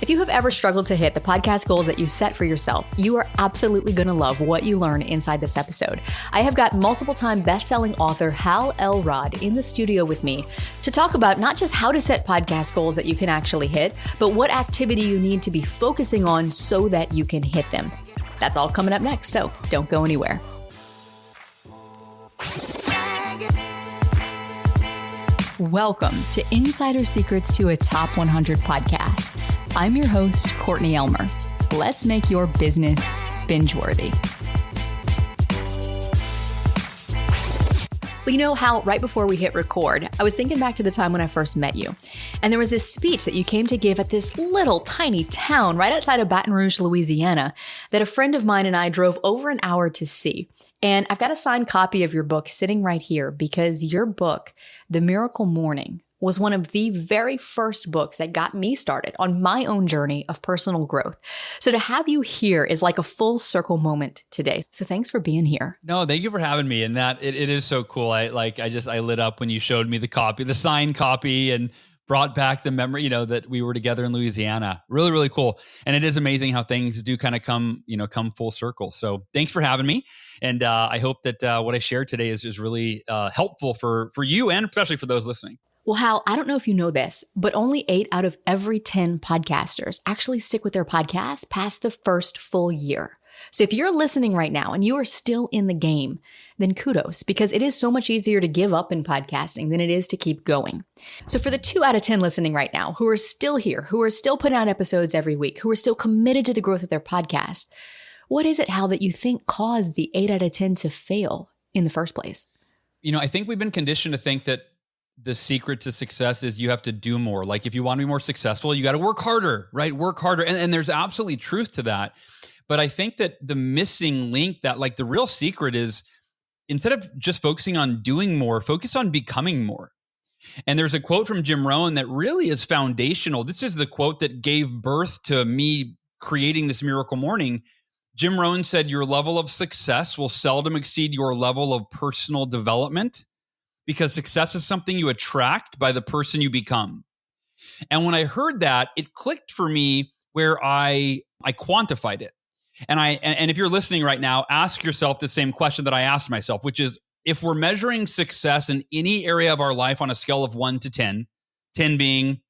If you have ever struggled to hit the podcast goals that you set for yourself, you are absolutely going to love what you learn inside this episode. I have got multiple-time best-selling author Hal Elrod in the studio with me to talk about not just how to set podcast goals that you can actually hit, but what activity you need to be focusing on so that you can hit them. That's all coming up next, so don't go anywhere. Welcome to Insider Secrets to a Top 100 podcast. I'm your host, Courtney Elmer. Let's make your business bingeworthy. Well, you know how right before we hit record, I was thinking back to the time when I first met you. And there was this speech that you came to give at this little tiny town right outside of Baton Rouge, Louisiana, that a friend of mine and I drove over an hour to see. And I've got a signed copy of your book sitting right here because your book, The Miracle Morning, was one of the very first books that got me started on my own journey of personal growth. So to have you here is like a full circle moment today. So thanks for being here. No, thank you for having me. And that it is so cool. I lit up when you showed me the copy, the signed copy, and brought back the memory, that we were together in Louisiana. Really, really cool. And it is amazing how things do kind of come full circle. So thanks for having me. And I hope that what I shared today is really helpful for you and especially for those listening. Well, Hal, I don't know if you know this, but only 8 out of every 10 podcasters actually stick with their podcast past the first full year. So if you're listening right now and you are still in the game, then kudos, because it is so much easier to give up in podcasting than it is to keep going. So for the 2 out of 10 listening right now, who are still here, who are still putting out episodes every week, who are still committed to the growth of their podcast, what is it, Hal, that you think caused the 8 out of 10 to fail in the first place? I think we've been conditioned to think that the secret to success is you have to do more. Like if you want to be more successful, you got to work harder, right? Work harder. And there's absolutely truth to that. But I think that the missing link, that like the real secret is instead of just focusing on doing more, focus on becoming more. And there's a quote from Jim Rohn that really is foundational. This is the quote that gave birth to me creating this Miracle Morning. Jim Rohn said, "Your level of success will seldom exceed your level of personal development, because success is something you attract by the person you become." And when I heard that, it clicked for me where I quantified it. And if you're listening right now, ask yourself the same question that I asked myself, which is, if we're measuring success in any area of our life on a scale of 1 to 10, 10 being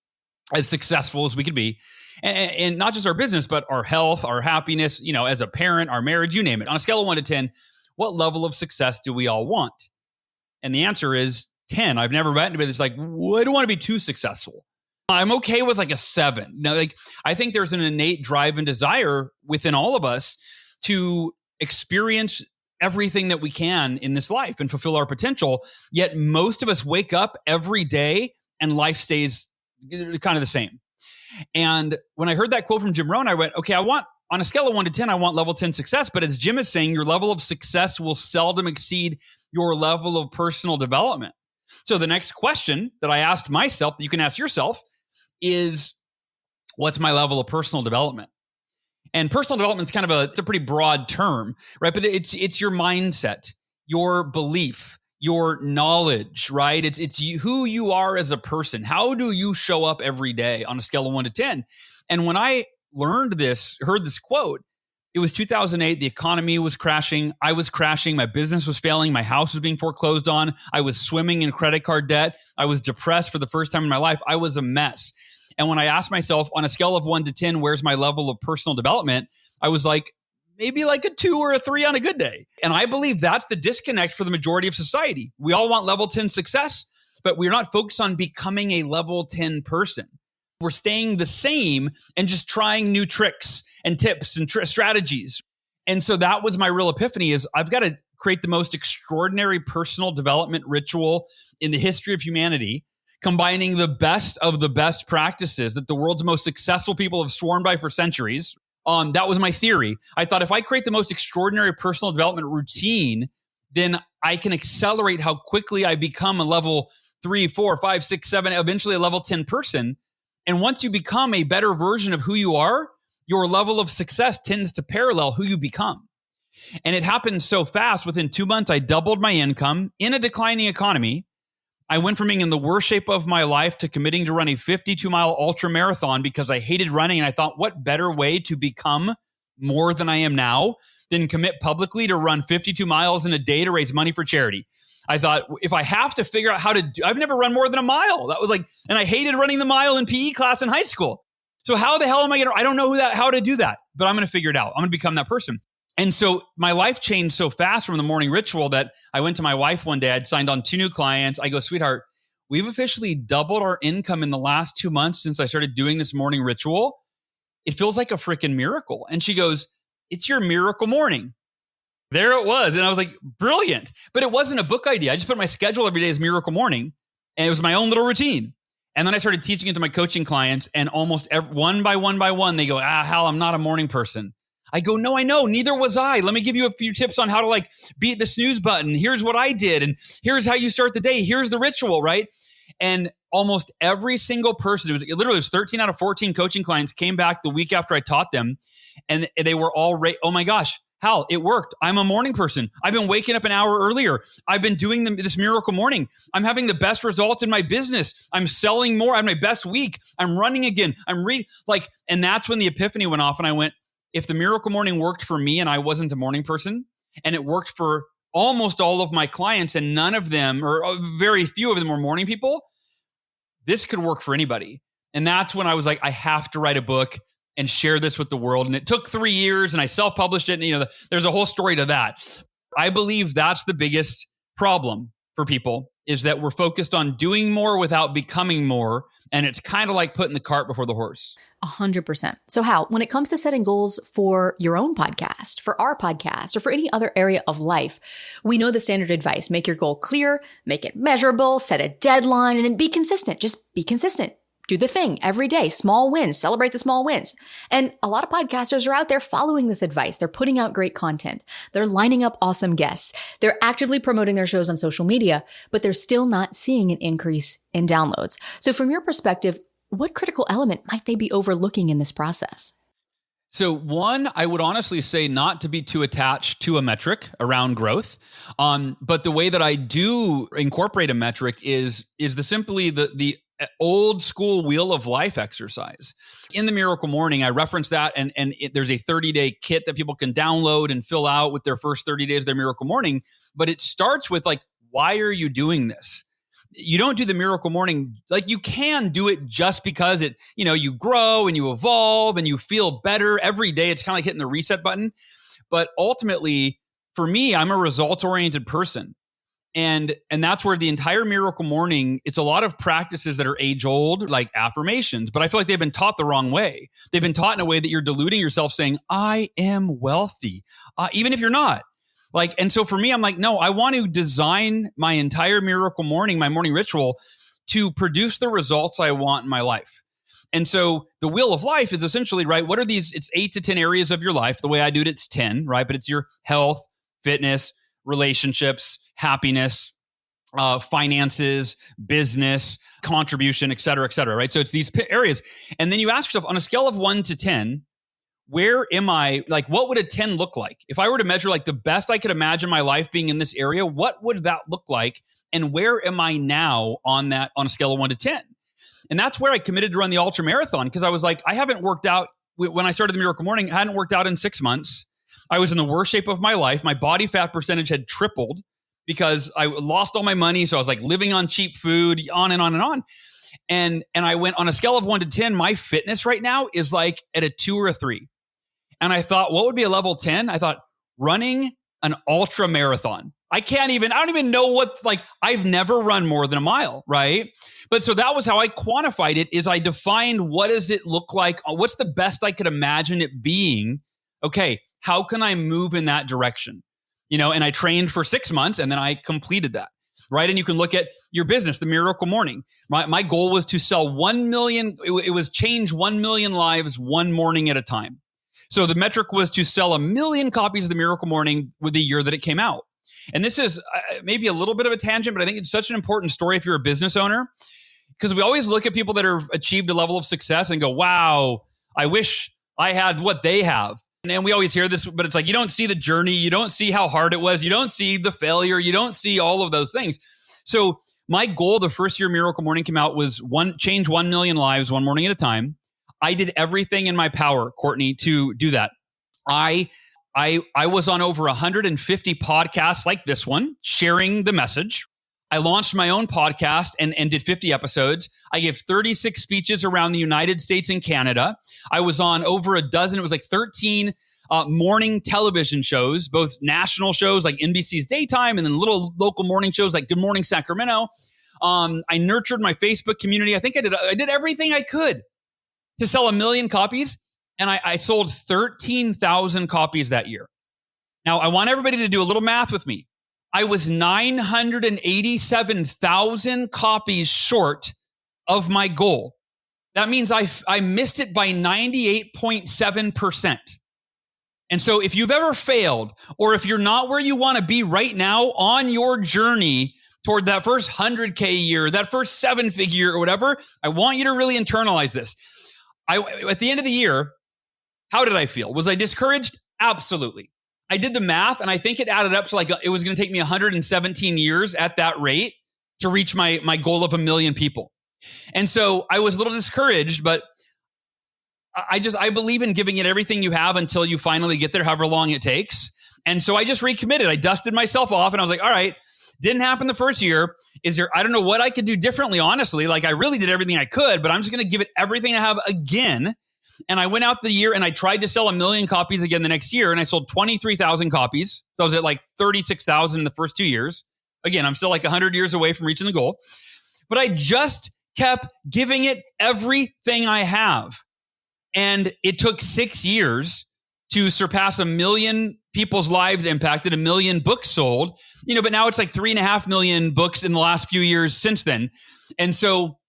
as successful as we could be, and not just our business, but our health, our happiness, as a parent, our marriage, you name it, on a scale of 1 to 10, what level of success do we all want? And the answer is 10. I've never met anybody that's like, well, I don't want to be too successful. I'm okay with like a 7. Now, I think there's an innate drive and desire within all of us to experience everything that we can in this life and fulfill our potential. Yet most of us wake up every day and life stays kind of the same. And when I heard that quote from Jim Rohn, I went, okay, on a scale of 1 to 10, I want level 10 success. But as Jim is saying, your level of success will seldom exceed your level of personal development. So the next question that I asked myself, that you can ask yourself, is what's my level of personal development? And personal development is it's a pretty broad term, right? But it's your mindset, your belief, your knowledge, right? It's who you are as a person. How do you show up every day on a scale of 1 to 10? And when I heard this quote, it was 2008. The economy was crashing. I was crashing. My business was failing. My house was being foreclosed on. I was swimming in credit card debt. I was depressed for the first time in my life. I was a mess. And when I asked myself on a scale of 1 to 10, where's my level of personal development? I was like, maybe like a 2 or a 3 on a good day. And I believe that's the disconnect for the majority of society. We all want level 10 success, but we're not focused on becoming a level 10 person. We're staying the same and just trying new tricks and tips and strategies. And so that was my real epiphany, is I've got to create the most extraordinary personal development ritual in the history of humanity, combining the best of the best practices that the world's most successful people have sworn by for centuries. That was my theory. I thought if I create the most extraordinary personal development routine, then I can accelerate how quickly I become a level 3, 4, 5, 6, 7, eventually a level 10 person. And once you become a better version of who you are, your level of success tends to parallel who you become. And it happened so fast. Within 2 months, I doubled my income in a declining economy. I went from being in the worst shape of my life to committing to run a 52-mile ultra marathon because I hated running. And I thought, what better way to become more than I am now than commit publicly to run 52 miles in a day to raise money for charity. I thought, if I have to figure out how to do, I've never run more than a mile. That was like, and I hated running the mile in PE class in high school. So how the hell am I going to, I don't know how to do that, but I'm going to figure it out. I'm going to become that person. And so my life changed so fast from the morning ritual that I went to my wife one day. I'd signed on 2 new clients. I go, sweetheart, we've officially doubled our income in the last 2 months since I started doing this morning ritual. It feels like a freaking miracle. And she goes, it's your miracle morning. There it was. And I was like, brilliant. But it wasn't a book idea. I just put my schedule every day as miracle morning. And it was my own little routine. And then I started teaching it to my coaching clients. And almost one by one, they go, Hal, I'm not a morning person. I go, no, I know. Neither was I. Let me give you a few tips on how to beat the snooze button. Here's what I did. And here's how you start the day. Here's the ritual, right? And almost every single person, it was 13 out of 14 coaching clients came back the week after I taught them. And they were all, oh my gosh, Hal, it worked. I'm a morning person. I've been waking up an hour earlier. I've been doing this miracle morning. I'm having the best results in my business. I'm selling more. I have my best week. I'm running again. And that's when the epiphany went off. And I went, if the miracle morning worked for me and I wasn't a morning person, and it worked for almost all of my clients and none of them, or very few of them were morning people, this could work for anybody. And that's when I was like, I have to write a book and share this with the world. And it took 3 years and I self-published it. And there's a whole story to that. I believe that's the biggest problem for people, is that we're focused on doing more without becoming more. And it's kind of like putting the cart before the horse. 100%. So Hal, when it comes to setting goals for your own podcast, for our podcast, or for any other area of life, we know the standard advice: make your goal clear, make it measurable, set a deadline, and then be consistent. Just be consistent. Do the thing every day. Small wins. Celebrate the small wins. And a lot of podcasters are out there following this advice. They're putting out great content. They're lining up awesome guests. They're actively promoting their shows on social media, but they're still not seeing an increase in downloads. So from your perspective, what critical element might they be overlooking in this process? So one, I would honestly say not to be too attached to a metric around growth. But the way that I do incorporate a metric is the old school wheel of life exercise. In the Miracle Morning, I reference that, and there's a 30-day kit that people can download and fill out with their first 30 days of their Miracle Morning. But it starts with why are you doing this? You don't do the Miracle Morning, you can do it just because you grow and you evolve and you feel better every day. It's kind of like hitting the reset button. But ultimately, for me, I'm a results-oriented person. And that's where the entire Miracle Morning, it's a lot of practices that are age old, like affirmations, but I feel like they've been taught the wrong way. They've been taught in a way that you're deluding yourself saying, I am wealthy, even if you're not. And so for me, I'm like, no, I want to design my entire Miracle Morning, my morning ritual, to produce the results I want in my life. And so the wheel of life is essentially, right, what are these? It's 8 to 10 areas of your life. The way I do it, it's 10, right? But it's your health, fitness, relationships, happiness, finances, business, contribution, et cetera, right? So it's these areas. And then you ask yourself, on a scale of 1 to 10, where am I? What would a 10 look like? If I were to measure the best I could imagine my life being in this area, what would that look like? And where am I now on that, on a scale of 1 to 10? And that's where I committed to run the ultra marathon, because I was like, I haven't worked out. When I started the Miracle Morning, I hadn't worked out in 6 months. I was in the worst shape of my life. My body fat percentage had tripled because I lost all my money. So I was living on cheap food, on and on and on. And I went on a scale of 1 to 10, my fitness right now is at a 2 or a 3. And I thought, what would be a level 10? I thought, running an ultra marathon. I don't even know what, I've never run more than a mile, right? But so that was how I quantified it, is I defined, what does it look like? What's the best I could imagine it being? Okay, how can I move in that direction? And I trained for 6 months and then I completed that, right? And you can look at your business, the Miracle Morning. My goal was to sell 1 million. It was change 1 million lives one morning at a time. So the metric was to sell 1 million copies of the Miracle Morning with the year that it came out. And this is maybe a little bit of a tangent, but I think it's such an important story if you're a business owner, because we always look at people that have achieved a level of success and go, wow, I wish I had what they have. And we always hear this, but it's you don't see the journey. You don't see how hard it was. You don't see the failure. You don't see all of those things. So My goal the first year Miracle Morning came out was change 1 million lives one morning at a time. I did everything in my power, Courtney, to do that. I was on over 150 podcasts like this one, sharing the message. I launched my own podcast and did 50 episodes. I gave 36 speeches around the United States and Canada. I was on over a dozen, it was like 13 morning television shows, both national shows like NBC's Daytime and then little local morning shows like Good Morning Sacramento. I nurtured my Facebook community. I think I did everything I could to sell 1 million copies. And I sold 13,000 copies that year. Now, I want everybody to do a little math with me. I was 987,000 copies short of my goal. That means I missed it by 98.7%. And so if you've ever failed, or if you're not where you want to be right now on your journey toward that first 100K year, that first 7-figure or whatever, I want you to really internalize this. At the end of the year, how did I feel? Was I discouraged? Absolutely. I did the math, and I think it added up to like it was going to take me 117 years at that rate to reach my goal of 1 million people. And so I was a little discouraged, but I believe in giving it everything you have until you finally get there, however long it takes. And so I just recommitted. I dusted myself off, and I was like, all right, didn't happen the first year. I don't know what I could do differently, honestly. Like I really did everything I could, but I'm just going to give it everything I have again. And I went out the year and I tried to sell 1 million copies again the next year, and I sold 23,000 copies. So I was at like 36,000 in the first 2 years. Again, I'm still like 100 years away from reaching the goal, but I just kept giving it everything I have. And it took 6 years to surpass 1 million people's lives impacted, 1 million books sold, but now it's like 3.5 million books in the last few years since then. And so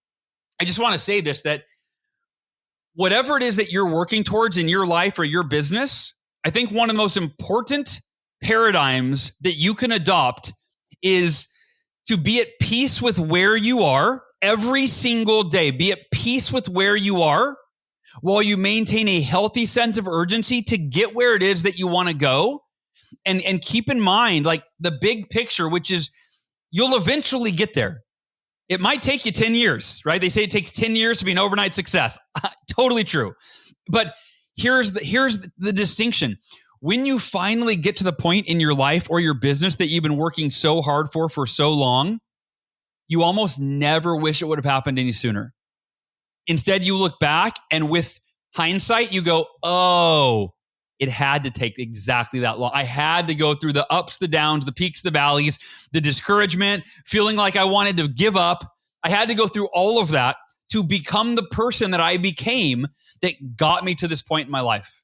I just want to say this, that whatever it is that you're working towards in your life or your business, I think one of the most important paradigms that you can adopt is to be at peace with where you are every single day. Be at peace with where you are while you maintain a healthy sense of urgency to get where it is that you want to go. And keep in mind, like the big picture, which is you'll eventually get there. It might take you 10 years, right? They say it takes 10 years to be an overnight success. Totally true. But here's the distinction. When you finally get to the point in your life or your business that you've been working so hard for so long, you almost never wish it would have happened any sooner. Instead, you look back and with hindsight, you go, oh, it had to take exactly that long. I had to go through the ups, the downs, the peaks, the valleys, the discouragement, feeling like I wanted to give up. I had to go through all of that to become the person that I became that got me to this point in my life,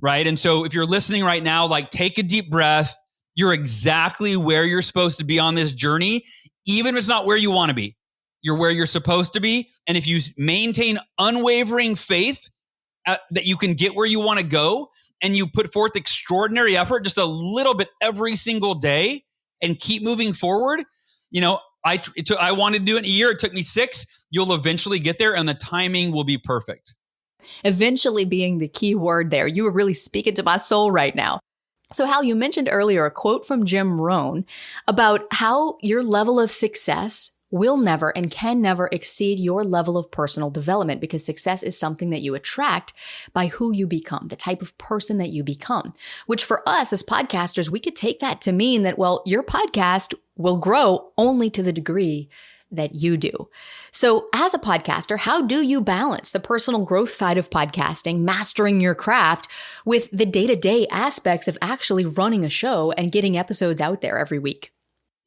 right? And so if you're listening right now, like take a deep breath. You're exactly where you're supposed to be on this journey, even if it's not where you want to be. You're where you're supposed to be. And if you maintain unwavering faith that you can get where you want to go, and you put forth extraordinary effort, just a little bit every single day, and keep moving forward. I wanted to do it in a year. It took me 6. You'll eventually get there, and the timing will be perfect. Eventually being the key word there. You were really speaking to my soul right now. So Hal, you mentioned earlier a quote from Jim Rohn about how your level of success will never and can never exceed your level of personal development, because success is something that you attract by who you become, the type of person that you become, which for us as podcasters, we could take that to mean that, well, your podcast will grow only to the degree that you do. So as a podcaster, how do you balance the personal growth side of podcasting, mastering your craft, with the day-to-day aspects of actually running a show and getting episodes out there every week?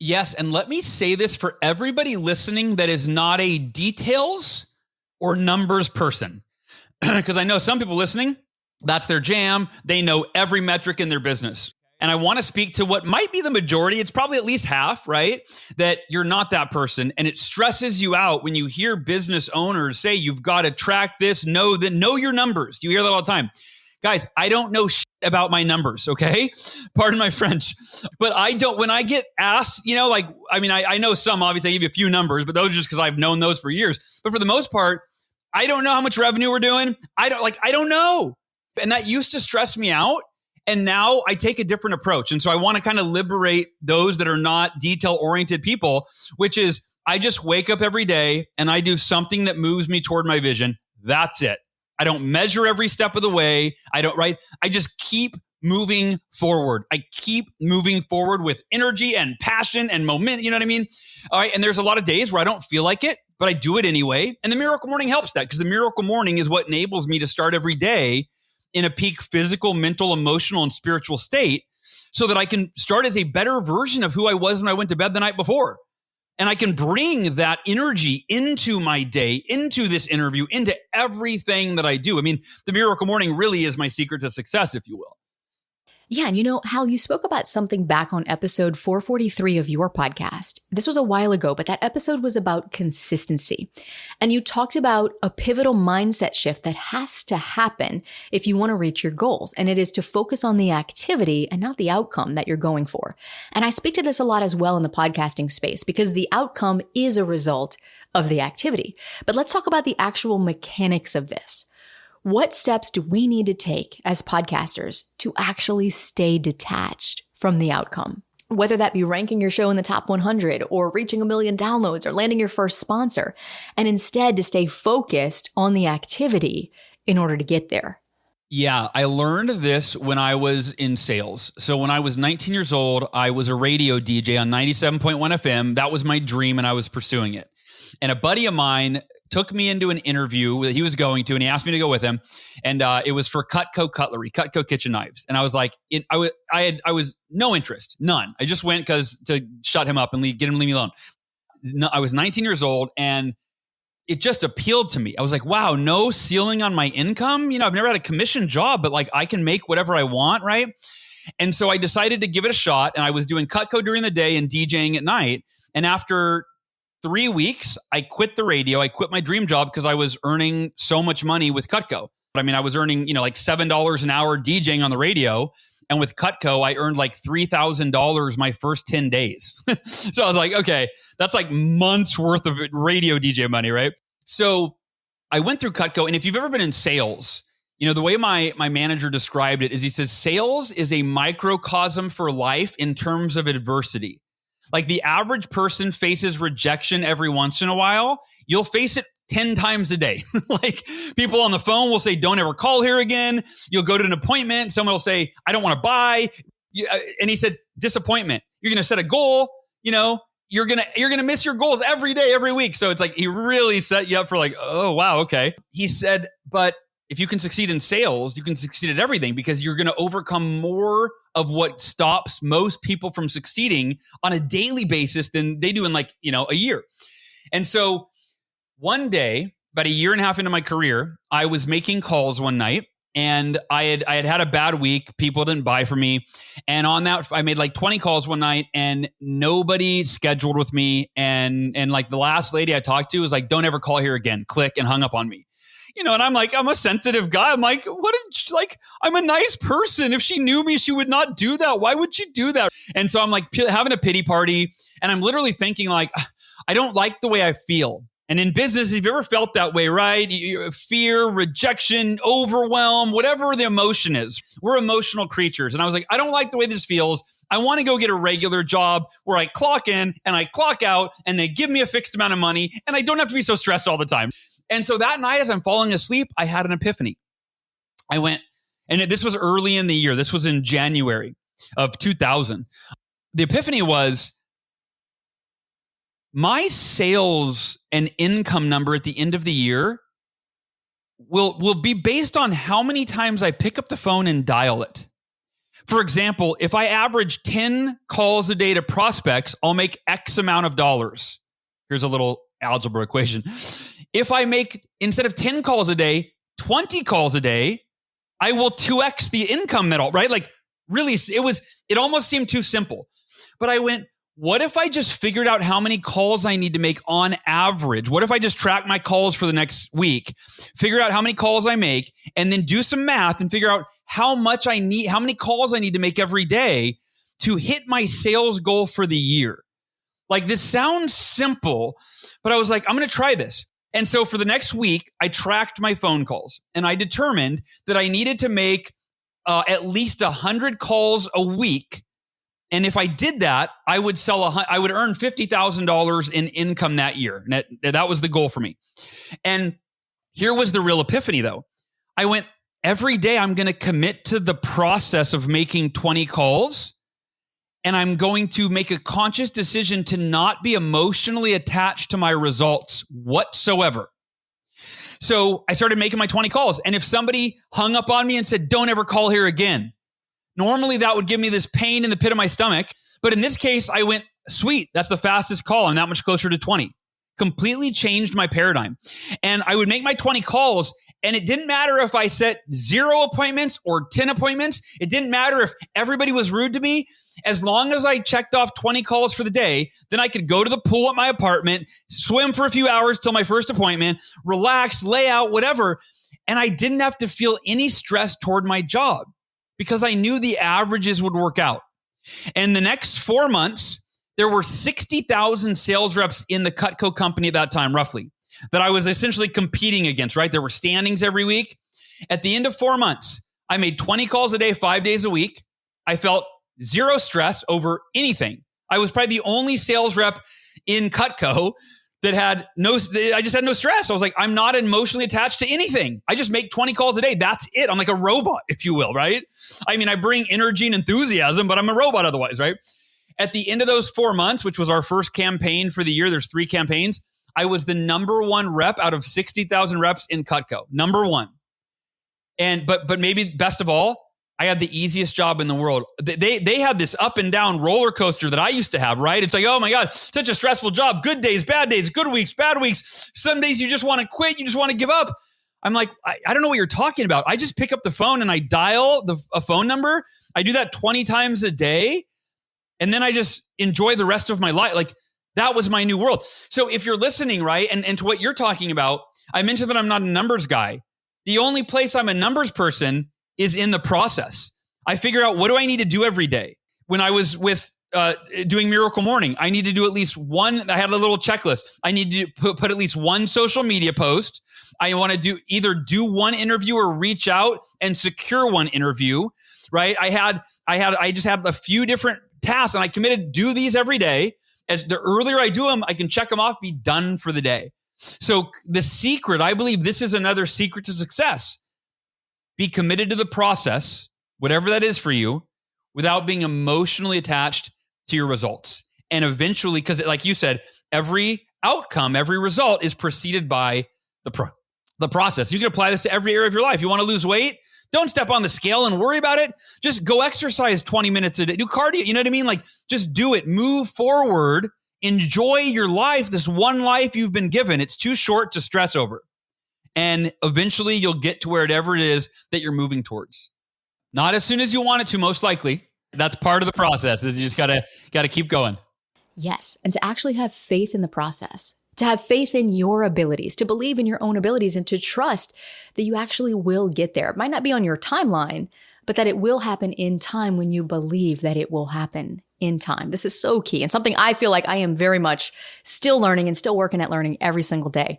Yes, and let me say this for everybody listening that is not a details or numbers person, because I know some people listening, that's their jam. They know every metric in their business. And I want to speak to what might be the majority. It's probably at least half, right? That you're not that person. And it stresses you out when you hear business owners say, you've got to track this, know your numbers. You hear that all the time. Guys, I don't know shit about my numbers, okay? Pardon my French. But when I get asked, I know some, obviously I give you a few numbers, but those are just because I've known those for years. But for the most part, I don't know how much revenue we're doing. I don't know. And that used to stress me out. And now I take a different approach. And so I want to kind of liberate those that are not detail-oriented people, which is I just wake up every day and I do something that moves me toward my vision. That's it. I don't measure every step of the way. I just keep moving forward. I keep moving forward with energy and passion and momentum. You know what I mean? All right. And there's a lot of days where I don't feel like it, but I do it anyway. And the Miracle Morning helps that, because the Miracle Morning is what enables me to start every day in a peak physical, mental, emotional, and spiritual state, so that I can start as a better version of who I was when I went to bed the night before. And I can bring that energy into my day, into this interview, into everything that I do. I mean, the Miracle Morning really is my secret to success, if you will. Yeah. And Hal, you spoke about something back on episode 443 of your podcast. This was a while ago, but that episode was about consistency. And you talked about a pivotal mindset shift that has to happen if you want to reach your goals. And it is to focus on the activity and not the outcome that you're going for. And I speak to this a lot as well in the podcasting space, because the outcome is a result of the activity. But let's talk about the actual mechanics of this. What steps do we need to take as podcasters to actually stay detached from the outcome? Whether that be ranking your show in the top 100 or reaching 1 million downloads or landing your first sponsor, and instead to stay focused on the activity in order to get there. Yeah, I learned this when I was in sales. So when I was 19 years old, I was a radio DJ on 97.1 FM. That was my dream, and I was pursuing it. And a buddy of mine took me into an interview that he was going to, and he asked me to go with him. And it was for Cutco cutlery, Cutco kitchen knives. And I was like, I was no interest, none. I just went to shut him up and leave me alone. No, I was 19 years old, and it just appealed to me. I was like, wow, no ceiling on my income. I've never had a commission job, but like I can make whatever I want, right? And so I decided to give it a shot. And I was doing Cutco during the day and DJing at night. And after 3 weeks, I quit the radio. I quit my dream job because I was earning so much money with Cutco. I mean, I was earning, like $7 an hour DJing on the radio. And with Cutco, I earned like $3,000 my first 10 days. So I was like, okay, that's like months worth of radio DJ money, right? So I went through Cutco. And if you've ever been in sales, the way my manager described it is, he says, sales is a microcosm for life in terms of adversity. Like the average person faces rejection every once in a while. You'll face it 10 times a day. Like people on the phone will say, don't ever call here again. You'll go to an appointment. Someone will say, I don't want to buy. And he said, disappointment. You're going to set a goal. You're going to miss your goals every day, every week. So it's like, he really set you up for like, oh, wow. Okay. He said, but if you can succeed in sales, you can succeed at everything, because you're going to overcome more of what stops most people from succeeding on a daily basis than they do in like, a year. And so one day, about a year and a half into my career, I was making calls one night, and I had a bad week. People didn't buy from me. And on that, I made like 20 calls one night, and nobody scheduled with me. And like the last lady I talked to was like, don't ever call here again, click, and hung up on me. And I'm like, I'm a sensitive guy. I'm like, I'm a nice person. If she knew me, she would not do that. Why would she do that? And so I'm like having a pity party, and I'm literally thinking like, I don't like the way I feel. And in business, if you ever felt that way, right? Fear, rejection, overwhelm, whatever the emotion is, we're emotional creatures. And I was like, I don't like the way this feels. I want to go get a regular job where I clock in and I clock out, and they give me a fixed amount of money, and I don't have to be so stressed all the time. And so that night, as I'm falling asleep, I had an epiphany. I went, and this was early in the year. This was in January of 2000. The epiphany was, my sales and income number at the end of the year will be based on how many times I pick up the phone and dial it. For example, if I average 10 calls a day to prospects, I'll make X amount of dollars. Here's a little algebra equation. If I make, instead of 10 calls a day, 20 calls a day, I will 2X the income medal, right? Like really, it almost seemed too simple. But I went, what if I just figured out how many calls I need to make on average? What if I just track my calls for the next week, figure out how many calls I make, and then do some math and figure out how many calls I need to make every day to hit my sales goal for the year? Like, this sounds simple, but I was like, I'm going to try this. And so for the next week, I tracked my phone calls, and I determined that I needed to make at least 100 calls a week And if I did that, I would I would earn $50,000 in income that year. And that was the goal for me. And here was the real epiphany though. I went, every day I'm going to commit to the process of making 20 calls. And I'm going to make a conscious decision to not be emotionally attached to my results whatsoever. So I started making my 20 calls. And if somebody hung up on me and said, don't ever call here again, normally that would give me this pain in the pit of my stomach. But in this case, I went, sweet, that's the fastest call. I'm that much closer to 20. Completely changed my paradigm. And I would make my 20 calls, and it didn't matter if I set 0 appointments or 10 appointments. It didn't matter if everybody was rude to me. As long as I checked off 20 calls for the day, then I could go to the pool at my apartment, swim for a few hours till my first appointment, relax, lay out, whatever. And I didn't have to feel any stress toward my job because I knew the averages would work out. And the next 4 months, there were 60,000 sales reps in the Cutco company at that time, roughly, that I was essentially competing against, right? There were standings every week. At the end of 4 months, I made 20 calls a day, 5 days a week. I felt zero stress over anything. I was probably the only sales rep in Cutco that I just had no stress. I was like, I'm not emotionally attached to anything. I just make 20 calls a day. That's it. I'm like a robot, if you will, right? I mean, I bring energy and enthusiasm, but I'm a robot otherwise, right? At the end of those 4 months, which was our first campaign for the year, there's 3 campaigns, I was the number 1 rep out of 60,000 reps in Cutco. Number 1. And but maybe best of all, I had the easiest job in the world. They had this up and down roller coaster that I used to have, right? It's like, oh my God, such a stressful job. Good days, bad weeks, bad weeks. Some days you just want to quit. You just want to give up. I'm like, I don't know what you're talking about. I just pick up the phone and I dial a phone number. I do that 20 times a day. And then I just enjoy the rest of my life. Like that was my new world. So if you're listening, right, and to what you're talking about, I mentioned that I'm not a numbers guy. The only place I'm a numbers person is in the process. I figure out what do I need to do every day. When I was with doing Miracle Morning, I need to do at least one. I had a little checklist. I need to put at least one social media post. I want to either do one interview or reach out and secure one interview, right? I just had a few different tasks and I committed to do these every day. As the earlier I do them, I can check them off, be done for the day. So the secret, I believe this is another secret to success. Be committed to the process, whatever that is for you, without being emotionally attached to your results. And eventually, because like you said, every outcome, every result is preceded by the process. You can apply this to every area of your life. You want to lose weight? Don't step on the scale and worry about it. Just go exercise 20 minutes a day. Do cardio. You know what I mean? Like just do it. Move forward. Enjoy your life. This one life you've been given. It's too short to stress over. And eventually you'll get to wherever it is that you're moving towards. Not as soon as you want it to, most likely. That's part of the process. You just gotta keep going. Yes. And to actually have faith in the process, to have faith in your abilities, to believe in your own abilities, and to trust that you actually will get there. It might not be on your timeline, but that it will happen in time when you believe that it will happen in time. This is so key and something I feel like I am very much still learning and still working at learning every single day.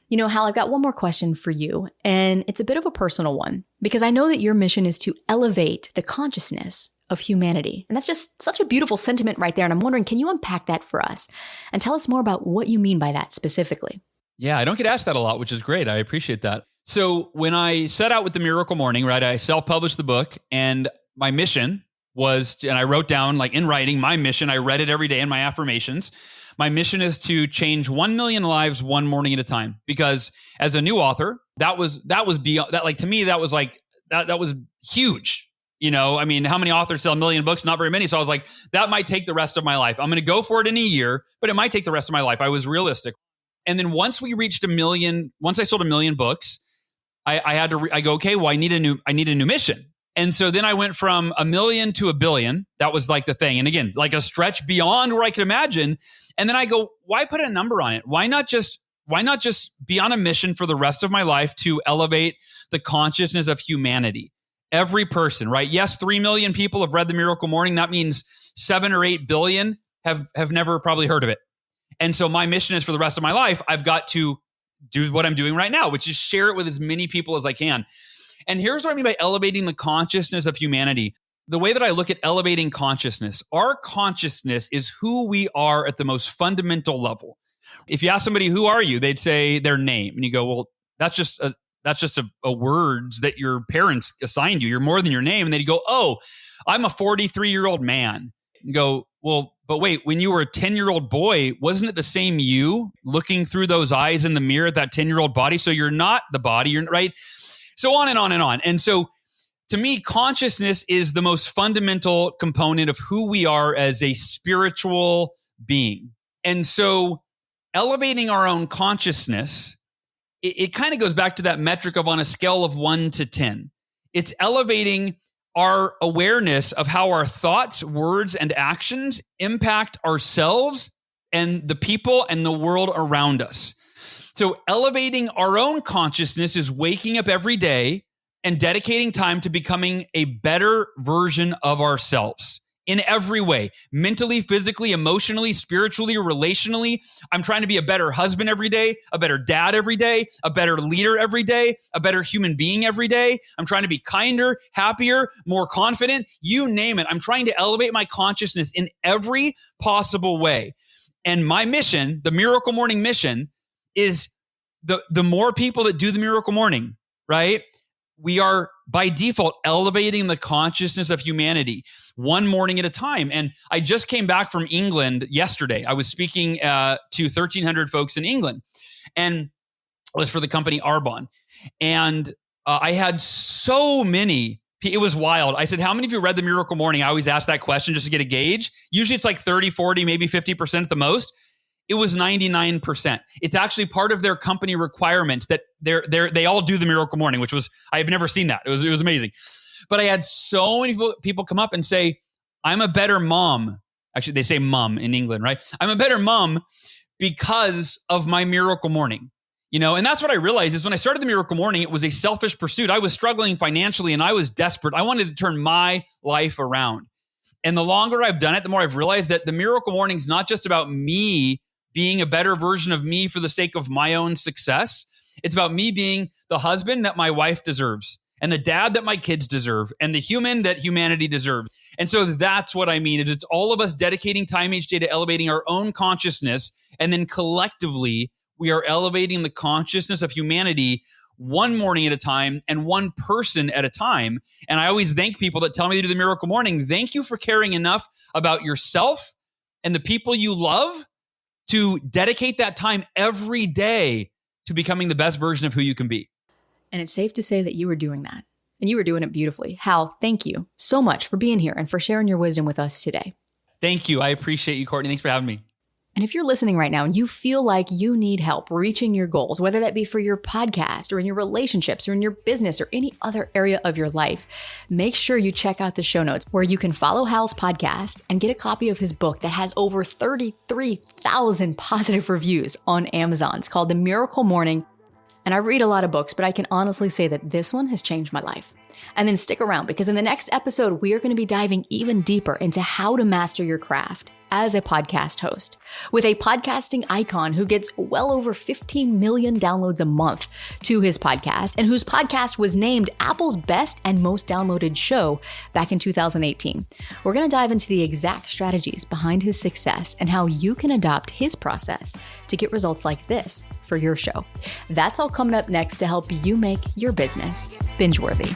You know, Hal, I've got one more question for you, and it's a bit of a personal one because I know that your mission is to elevate the consciousness of humanity. And that's just such a beautiful sentiment right there. And I'm wondering, can you unpack that for us and tell us more about what you mean by that specifically? Yeah, I don't get asked that a lot, which is great. I appreciate that. So when I set out with the Miracle Morning, right, I self-published the book, and my mission was, and I wrote down like in writing, my mission, I read it every day in my affirmations. My mission is to change 1 million lives one morning at a time. Because as a new author, that was beyond that. Like to me, that was like, that was huge. You know, I mean, how many authors sell 1 million books? Not very many. So I was like, that might take the rest of my life. I'm going to go for it in a year, but it might take the rest of my life. I was realistic. And then once we reached 1 million, once I sold 1 million books, I go, okay, well, I need a new mission. And so then I went from 1 million to 1 billion. That was like the thing. And again, like a stretch beyond where I could imagine. And then I go, why put a number on it? Why not just be on a mission for the rest of my life to elevate the consciousness of humanity? Every person, right? Yes, 3 million people have read the Miracle Morning. That means 7 or 8 billion have never probably heard of it. And so my mission is for the rest of my life, I've got to do what I'm doing right now, which is share it with as many people as I can. And here's what I mean by elevating the consciousness of humanity. the way that I look at elevating consciousness, our consciousness is who we are at the most fundamental level. If you ask somebody, who are you? They'd say their name. And you go, well, that's just a words that your parents assigned you. You're more than your name. And then you go, oh, I'm a 43-year-old man. You go, well, but wait, when you were a 10-year-old boy, wasn't it the same you looking through those eyes in the mirror at that 10-year-old body? So you're not the body, you're right. So on and on and on. And so to me, consciousness is the most fundamental component of who we are as a spiritual being. And so elevating our own consciousness, it kind of goes back to that metric of on a scale of 1 to 10. It's elevating our awareness of how our thoughts, words, and actions impact ourselves and the people and the world around us. So elevating our own consciousness is waking up every day and dedicating time to becoming a better version of ourselves in every way, mentally, physically, emotionally, spiritually, relationally. I'm trying to be a better husband every day, a better dad every day, a better leader every day, a better human being every day. I'm trying to be kinder, happier, more confident, you name it. I'm trying to elevate my consciousness in every possible way. And my mission, the Miracle Morning mission, is the more people that do the Miracle Morning, right? We are by default elevating the consciousness of humanity one morning at a time. And I just came back from England yesterday. I was speaking to 1,300 folks in England, and it was for the company Arbonne. And I had so many. It was wild. I said, how many of you read the Miracle Morning? I always ask that question just to get a gauge. Usually it's like 30, 40, maybe 50% at the most. It was 99%. It's actually part of their company requirement that they all do the Miracle Morning, which was, I have never seen that. It was amazing. But I had so many people come up and say, I'm a better mom. Actually, they say mom in England, right? I'm a better mom because of my Miracle Morning. And that's what I realized is when I started the Miracle Morning, it was a selfish pursuit. I was struggling financially and I was desperate. I wanted to turn my life around. And the longer I've done it, the more I've realized that the Miracle Morning is not just about me being a better version of me for the sake of my own success. It's about me being the husband that my wife deserves and the dad that my kids deserve and the human that humanity deserves. And so that's what I mean. It's all of us dedicating time each day to elevating our own consciousness. And then collectively, we are elevating the consciousness of humanity one morning at a time and one person at a time. And I always thank people that tell me to do the Miracle Morning. Thank you for caring enough about yourself and the people you love to dedicate that time every day to becoming the best version of who you can be. And it's safe to say that you were doing that. And you were doing it beautifully. Hal, thank you so much for being here and for sharing your wisdom with us today. Thank you. I appreciate you, Courtney. Thanks for having me. And if you're listening right now and you feel like you need help reaching your goals, whether that be for your podcast or in your relationships or in your business or any other area of your life, make sure you check out the show notes where you can follow Hal's podcast and get a copy of his book that has over 33,000 positive reviews on Amazon. It's called The Miracle Morning. And I read a lot of books, but I can honestly say that this one has changed my life. And then stick around because in the next episode, we are going to be diving even deeper into how to master your craft as a podcast host with a podcasting icon who gets well over 15 million downloads a month to his podcast and whose podcast was named Apple's best and most downloaded show back in 2018. We're going to dive into the exact strategies behind his success and how you can adopt his process to get results like this for your show. That's all coming up next to help you make your business binge-worthy.